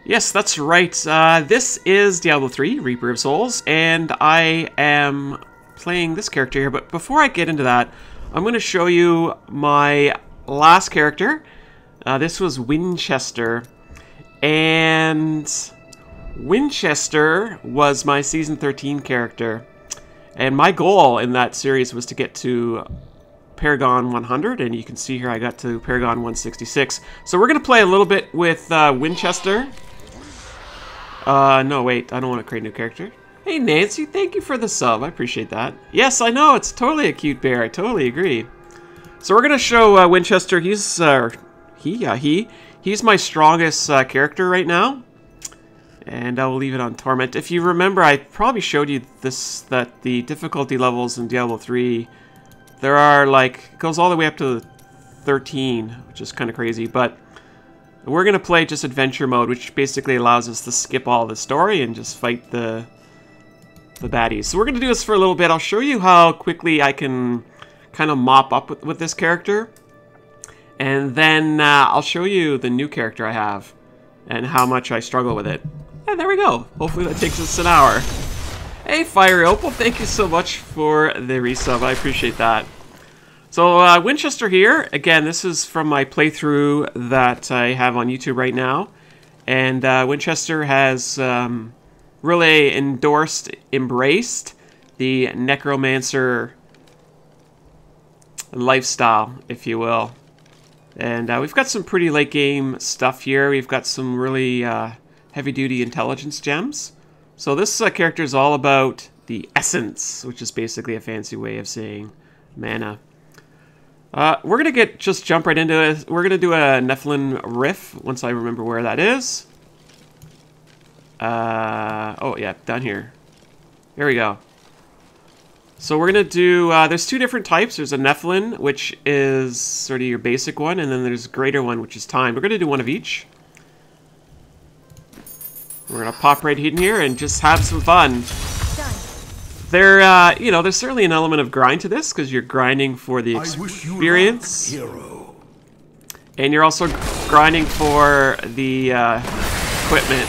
Yes, that's right. This is Diablo III, Reaper of Souls, and I am playing this character here. But before I get into that, I'm going to show you my last character. This was Winchester, and Winchester was my Season 13 character. And my goal in that series was to get to Paragon 100, and you can see here I got to Paragon 166. So we're going to play a little bit with Winchester. No, wait, I don't want to create a new character. Hey, Nancy, thank you for the sub. I appreciate that. Yes, I know, it's totally a cute bear. I totally agree. So we're going to show Winchester. He's my strongest character right now. And I will leave it on Torment. If you remember, I probably showed you this, that the difficulty levels in Diablo 3, there are like, it goes all the way up to 13, which is kind of crazy, but we're going to play just adventure mode, which basically allows us to skip all the story and just fight the baddies. So we're going to do this for a little bit. I'll show you how quickly I can kind of mop up with this character. And then I'll show you the new character I have and how much I struggle with it. And there we go. Hopefully that takes us an hour. Hey, Fiery Opal, thank you so much for the resub. I appreciate that. So, Winchester here. Again, this is from my playthrough that I have on YouTube right now. And Winchester has really embraced the necromancer lifestyle, if you will. And we've got some pretty late game stuff here. We've got some really heavy-duty intelligence gems. So this character is all about the essence, which is basically a fancy way of saying mana. We're gonna just jump right into it. We're gonna do a Nephilim riff once I remember where that is. Oh yeah, down here. Here we go. So we're gonna do. There's two different types. There's a Nephilim, which is sort of your basic one, and then there's a greater one, which is time. We're gonna do one of each. We're gonna pop right in here and just have some fun. There, you know, there's certainly an element of grind to this because you're grinding for the experience, and you're also grinding for the equipment.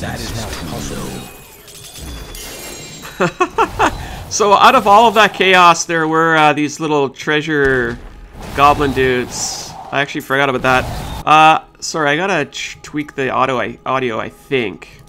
That is not possible. So out of all of that chaos, there were these little treasure goblin dudes. I actually forgot about that. Sorry, I gotta tweak the audio, I think.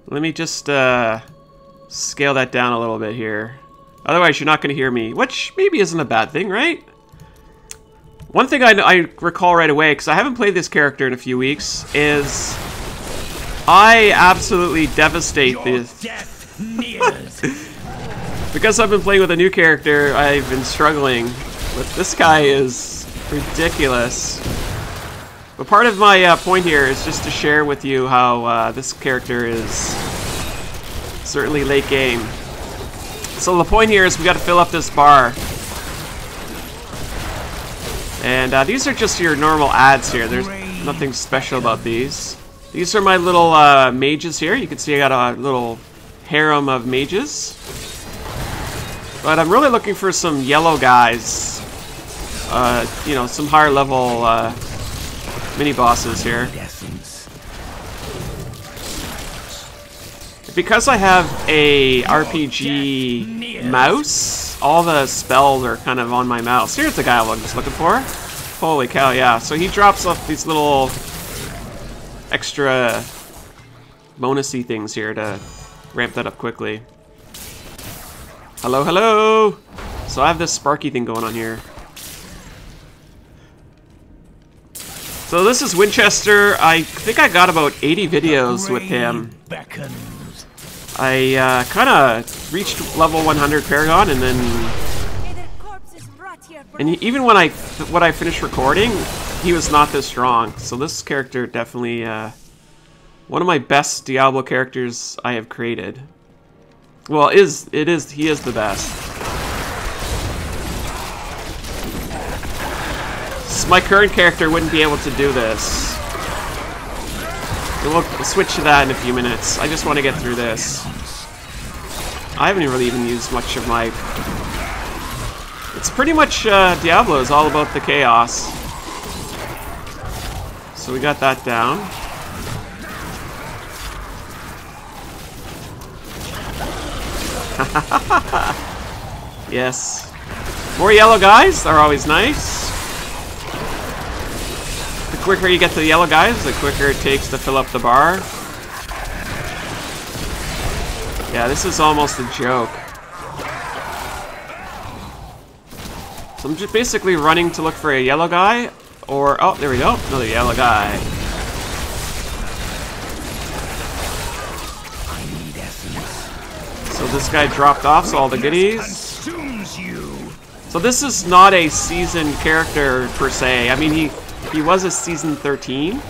Let me just scale that down a little bit here. Otherwise, you're not gonna hear me, which maybe isn't a bad thing, right? One thing I recall right away, because I haven't played this character in a few weeks, is I absolutely devastate this. Because I've been playing with a new character, I've been struggling. But this guy is ridiculous. But part of my point here is just to share with you how this character is certainly late game. So the point here is we got to fill up this bar. And these are just your normal ads here. There's nothing special about these. These are my little mages here. You can see I got a little harem of mages. But I'm really looking for some yellow guys. You know, some higher level mini-bosses here. Because I have a RPG mouse, all the spells are kind of on my mouse. Here's the guy I was looking for. Holy cow, yeah. So he drops off these little extra bonusy things here to ramp that up quickly. Hello, hello! So I have this sparky thing going on here. So this is Winchester. I think I got about 80 videos with him. I kind of reached level 100 Paragon, and then... And even when I finished recording, he was not this strong. So this character definitely one of my best Diablo characters I have created. Well, he is the best. My current character wouldn't be able to do this. we'll switch to that in a few minutes. I just want to get through this. I haven't really even used much of my... It's pretty much Diablo is all about the chaos. So we got that down. Yes. More yellow guys are always nice. The quicker you get to the yellow guys, the quicker it takes to fill up the bar. Yeah, this is almost a joke. So I'm just basically running to look for a yellow guy, or... Oh, there we go. Another yellow guy. So this guy dropped off, so all the goodies. So this is not a seasoned character, per se. I mean, he was a season 13.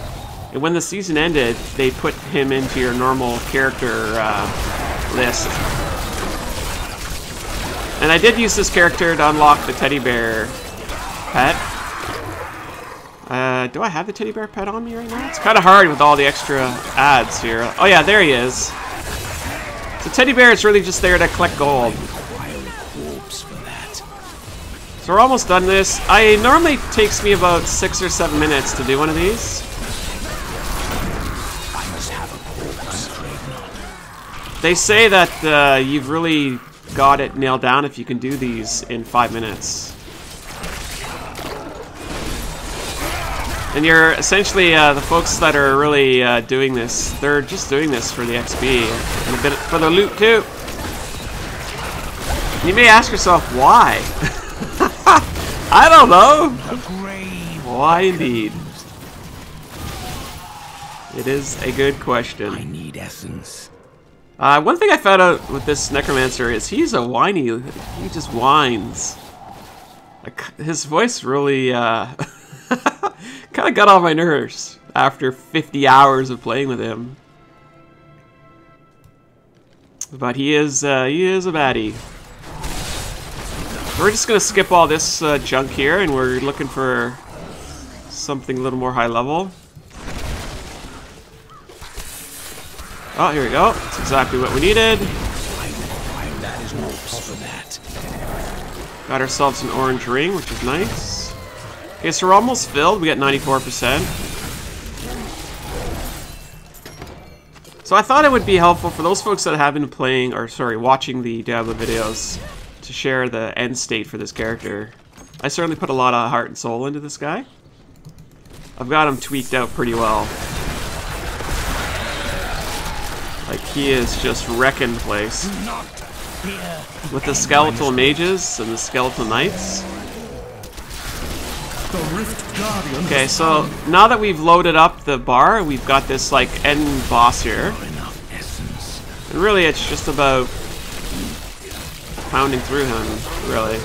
And when the season ended, they put him into your normal character list. And I did use this character to unlock the teddy bear pet. Do I have the teddy bear pet on me right now? It's kind of hard with all the extra ads here. Oh yeah, there he is. So teddy bear is really just there to collect gold. So we're almost done this. Normally takes me about 6 or 7 minutes to do one of these. They say that you've really got it nailed down if you can do these in 5 minutes. And you're essentially, the folks that are really doing this, they're just doing this for the XP and a bit for the loot too. You may ask yourself, why? I don't know. Why indeed? It is a good question. I need essence. One thing I found out with this necromancer is he's a whiny. He just whines. His voice really kind of got on my nerves after 50 hours of playing with him. But he is a baddie. We're just gonna skip all this junk here, and we're looking for something a little more high level. Oh, here we go. That's exactly what we needed. Got ourselves an orange ring, which is nice. Okay, so we're almost filled. We got 94%. So I thought it would be helpful for those folks that have been playing, or sorry, watching the Diablo videos, to share the end state for this character. I certainly put a lot of heart and soul into this guy. I've got him tweaked out pretty well. Like, he is just wrecking the place. With the skeletal mages and the skeletal knights. Okay, so now that we've loaded up the bar, we've got this, like, end boss here. And really, it's just about pounding through him, really.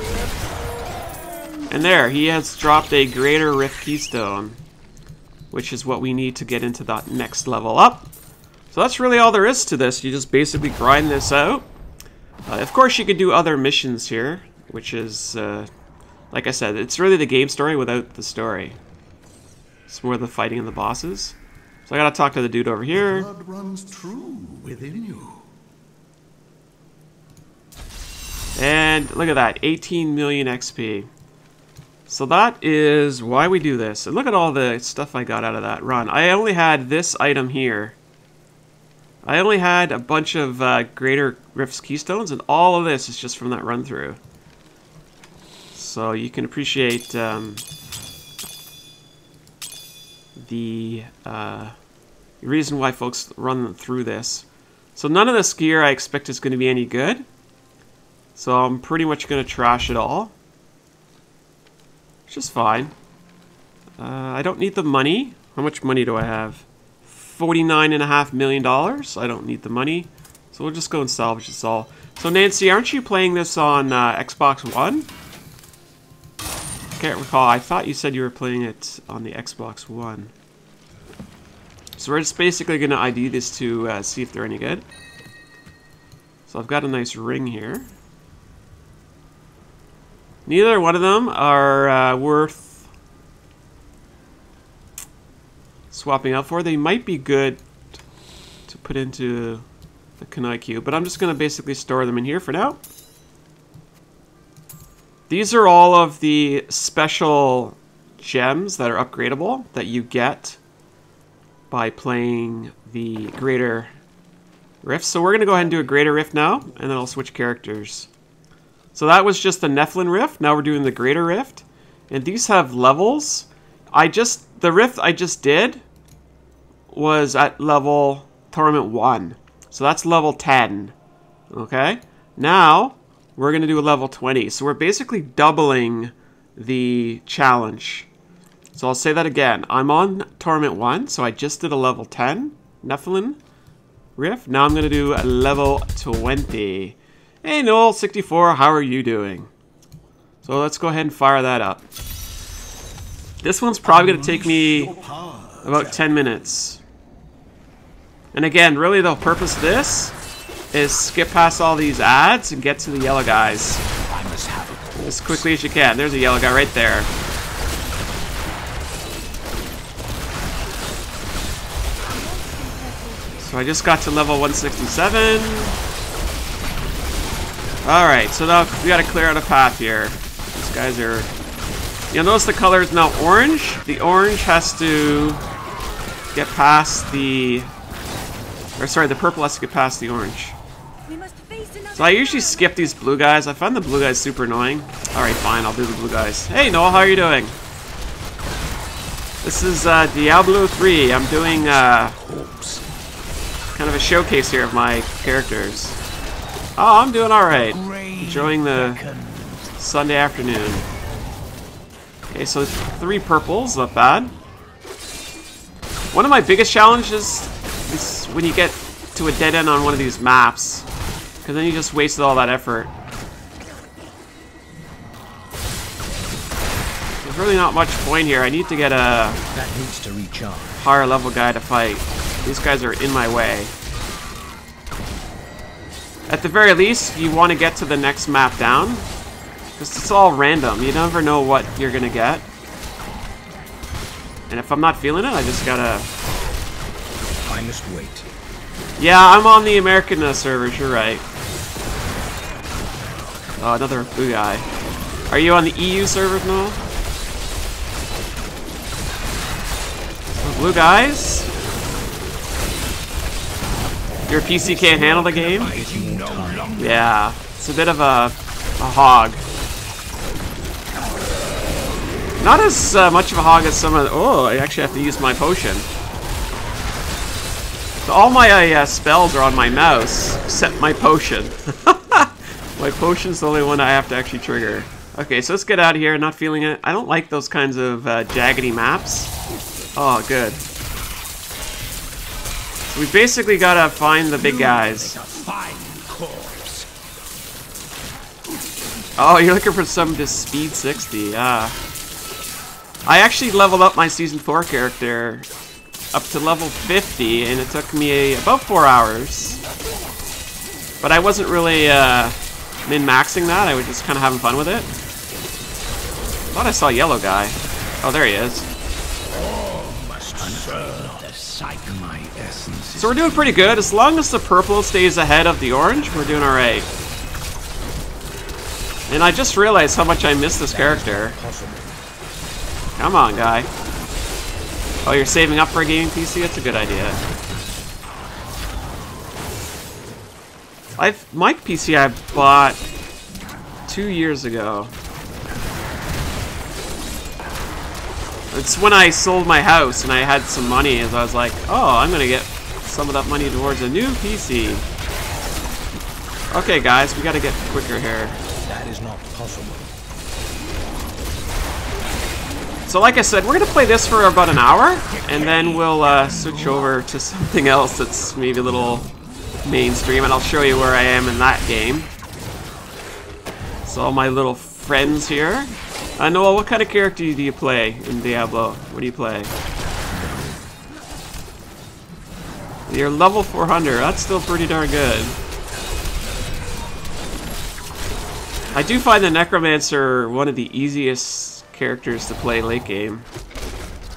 And there, he has dropped a Greater Rift Keystone, which is what we need to get into that next level up. So that's really all there is to this. You just basically grind this out. Of course, you could do other missions here, which is, like I said, it's really the game story without the story. It's more the fighting and the bosses. So I gotta talk to the dude over here. Blood runs true within you. And look at that, 18 million XP. So that is why we do this. And look at all the stuff I got out of that run. I only had this item here. I only had a bunch of Greater Rift's Keystones, and all of this is just from that run through. So you can appreciate the reason why folks run through this. So none of this gear I expect is going to be any good. So I'm pretty much going to trash it all. Which is fine. I don't need the money. How much money do I have? $49.5 million. I don't need the money. So we'll just go and salvage this all. So Nancy, aren't you playing this on Xbox One? Can't recall. I thought you said you were playing it on the Xbox One. So we're just basically going to ID this to see if they're any good. So I've got a nice ring here. Neither one of them are worth swapping out for. They might be good put into the Kunai cube, but I'm just going to basically store them in here for now. These are all of the special gems that are upgradable that you get by playing the Greater Rift. So we're going to go ahead and do a Greater Rift now, and then I'll switch characters. So that was just the Nephilim Rift. Now we're doing the Greater Rift. And these have levels. The Rift I just did was at level Torment 1. So that's level 10. Okay? Now, we're going to do a level 20. So we're basically doubling the challenge. So I'll say that again. I'm on Torment 1, so I just did a level 10 Nephilim Rift. Now I'm going to do a level 20. Hey Noel, 64, how are you doing? So let's go ahead and fire that up. This one's probably going to take me about 10 minutes. And again, really the purpose of this is skip past all these ads and get to the yellow guys as quickly as you can. There's a yellow guy right there. So I just got to level 167. Alright, so now we gotta clear out a path here. These guys are... You'll notice the color is now orange. The orange has to get past the... Or sorry, the purple has to get past the orange. So I usually skip these blue guys. I find the blue guys super annoying. Alright, fine, I'll do the blue guys. Hey Noel, how are you doing? This is Diablo 3. I'm doing kind of a showcase here of my characters. Oh, I'm doing alright. Enjoying the Sunday afternoon. Okay, so 3 purples, not bad. One of my biggest challenges is when you get to a dead end on one of these maps, because then you just wasted all that effort. There's really not much point here. I need to get a higher level guy to fight. These guys are in my way. At the very least, you want to get to the next map down, because it's all random. You never know what you're going to get. And if I'm not feeling it, I just gotta... I must wait. Yeah, I'm on the American servers, you're right. Oh, another blue guy. Are you on the EU servers now? So blue guys? Your PC can't handle the game? Yeah, it's a bit of a hog. Not as much of a hog as some of the... Oh, I actually have to use my potion. So all my spells are on my mouse, except my potion. My potion's the only one I have to actually trigger. Okay, so let's get out of here. Not feeling it. I don't like those kinds of jaggedy maps. Oh, good. So we basically gotta find the big guys. Oh, you're looking for some to speed 60. I actually leveled up my Season 4 character up to level 50, and it took me about 4 hours. But I wasn't really min-maxing that, I was just kind of having fun with it. I thought I saw a yellow guy. Oh, there he is. So we're doing pretty good. As long as the purple stays ahead of the orange, we're doing alright. And I just realized how much I miss this character. Come on, guy. Oh, you're saving up for a gaming PC? That's a good idea. My PC I bought 2 years ago. It's when I sold my house and I had some money, as I was like, oh, I'm gonna get some of that money towards a new PC. Okay, guys, we gotta get quicker here. That is not possible. So like I said, we're going to play this for about an hour, and then we'll switch over to something else that's maybe a little mainstream, and I'll show you where I am in that game. So all my little friends here. Noel, what kind of character do you play in Diablo? What do you play? You're level 400. That's still pretty darn good. I do find the Necromancer one of the easiest characters to play late game,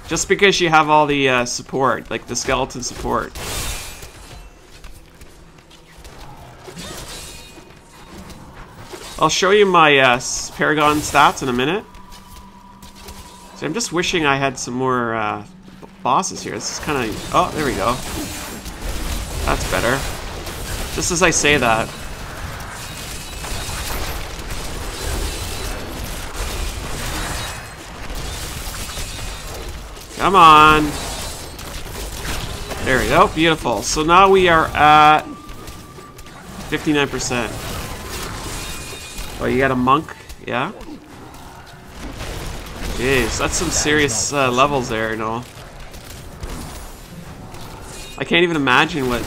just because you have all the support, like the skeleton support. I'll show you my Paragon stats in a minute. So I'm just wishing I had some more bosses here. This is kind of... Oh, there we go. That's better. Just as I say that. Come on. There we go. Beautiful. So now we are at 59%. Oh, you got a monk? Yeah? Jeez, that's some serious levels there, you know. I can't even imagine what...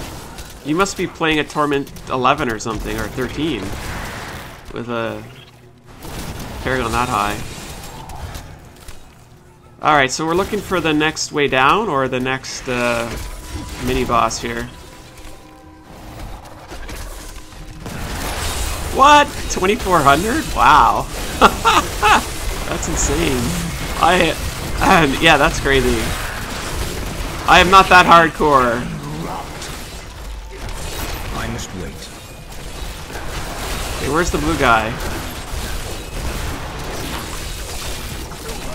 You must be playing at Torment 11 or something, or 13. With a Paragon that high. Alright, so we're looking for the next way down, or the next mini-boss here. What? 2,400? Wow. That's insane. Yeah, that's crazy. I am not that hardcore. I must wait. Okay, where's the blue guy?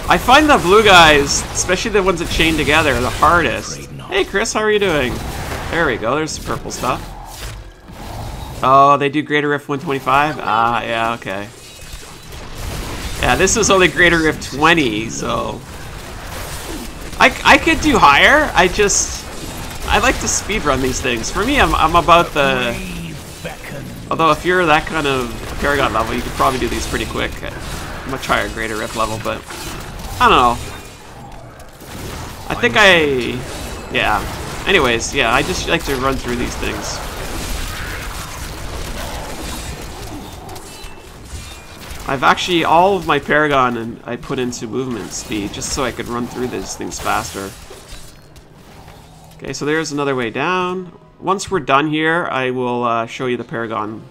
I find the blue guys, especially the ones that chain together, the hardest. Hey Chris, how are you doing? There we go, there's the purple stuff. Oh, they do Greater Rift 125? Ah, yeah, okay. Yeah, this is only Greater Rift 20, so... I could do higher, I like to speedrun these things. For me, I'm about the... Although if you're that kind of Paragon level, you could probably do these pretty quick. Much higher Greater Rift level, but... I don't know. I think yeah. Anyways, yeah, I just like to run through these things. I've actually, all of my Paragon and I put into movement speed just so I could run through these things faster. Okay, so there's another way down. Once we're done here, I will show you the Paragon.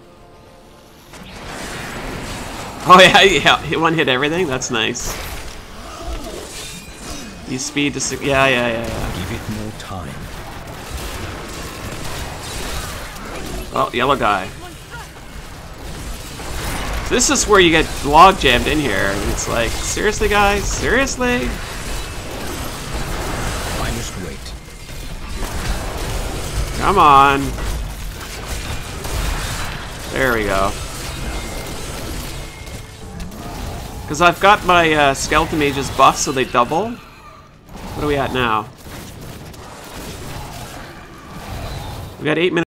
Oh yeah, one hit everything? That's nice. Use speed to... Yeah. Give it more time. Oh, yellow guy. So this is where you get log jammed in here. And it's like, seriously guys? Seriously? I must wait. Come on. There we go. Because I've got my skeleton mages buffed so they double. What are we at now? We got 8 minutes.